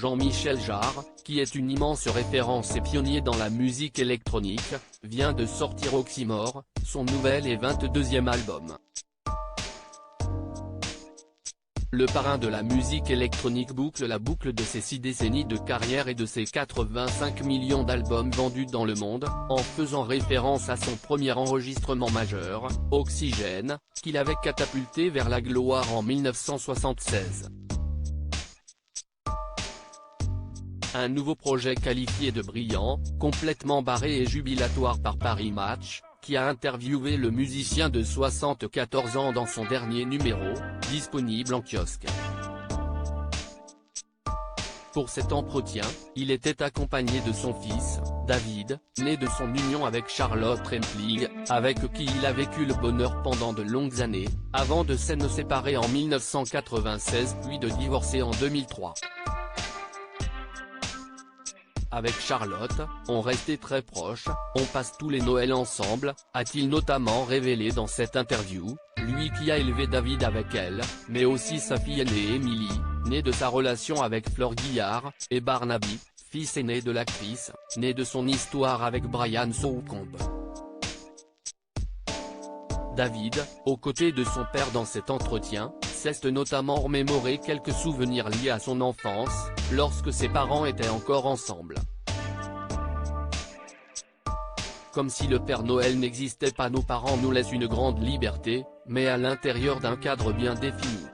Jean-Michel Jarre, qui est une immense référence et pionnier dans la musique électronique, vient de sortir Oxymore, son nouvel et 22e album. Le parrain de la musique électronique boucle la boucle de ses 6 décennies de carrière et de ses 85 millions d'albums vendus dans le monde, en faisant référence à son premier enregistrement majeur, Oxygène, qu'il avait catapulté vers la gloire en 1976. Un nouveau projet qualifié de brillant, complètement barré et jubilatoire par Paris Match, qui a interviewé le musicien de 74 ans dans son dernier numéro, disponible en kiosque. Pour cet entretien, il était accompagné de son fils, David, né de son union avec Charlotte Rampling, avec qui il a vécu le bonheur pendant de longues années, avant de se séparer en 1996 puis de divorcer en 2003. Avec Charlotte, on restait très proches, on passe tous les Noëls ensemble, a-t-il notamment révélé dans cette interview, lui qui a élevé David avec elle, mais aussi sa fille aînée Émilie, née de sa relation avec Fleur Guillard, et Barnaby, fils aîné de l'actrice, né de son histoire avec Brian Saucombe. David, aux côtés de son père dans cet entretien, s'est notamment remémoré quelques souvenirs liés à son enfance, lorsque ses parents étaient encore ensemble. Comme si le Père Noël n'existait pas, nos parents nous laissent une grande liberté, mais à l'intérieur d'un cadre bien défini.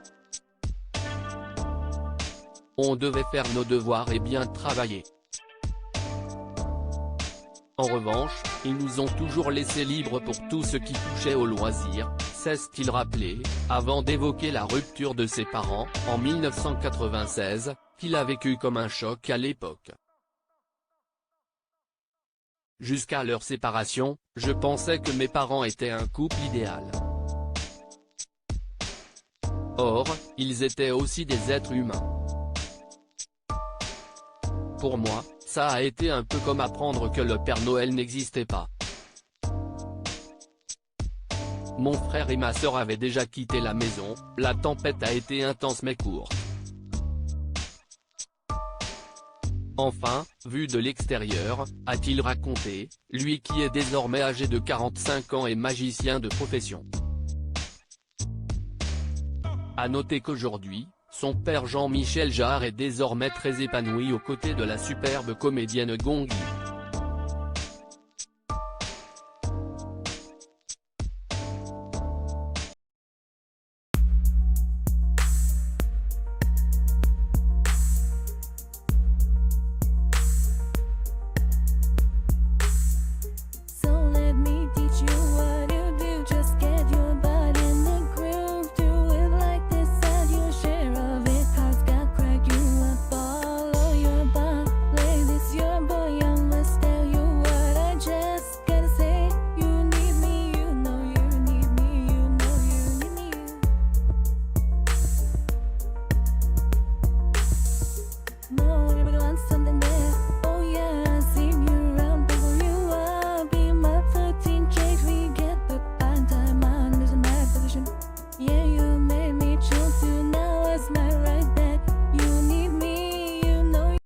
On devait faire nos devoirs et bien travailler. En revanche, ils nous ont toujours laissé libres pour tout ce qui touchait au loisir, s'est-il rappelé, avant d'évoquer la rupture de ses parents, en 1996, qu'il a vécu comme un choc à l'époque. Jusqu'à leur séparation, je pensais que mes parents étaient un couple idéal. Or, ils étaient aussi des êtres humains. Pour moi, ça a été un peu comme apprendre que le Père Noël n'existait pas. Mon frère et ma sœur avaient déjà quitté la maison, la tempête a été intense mais courte. Enfin, vu de l'extérieur, a-t-il raconté, lui qui est désormais âgé de 45 ans et magicien de profession. À noter qu'aujourd'hui, son père Jean-Michel Jarre est désormais très épanoui aux côtés de la superbe comédienne Gongui.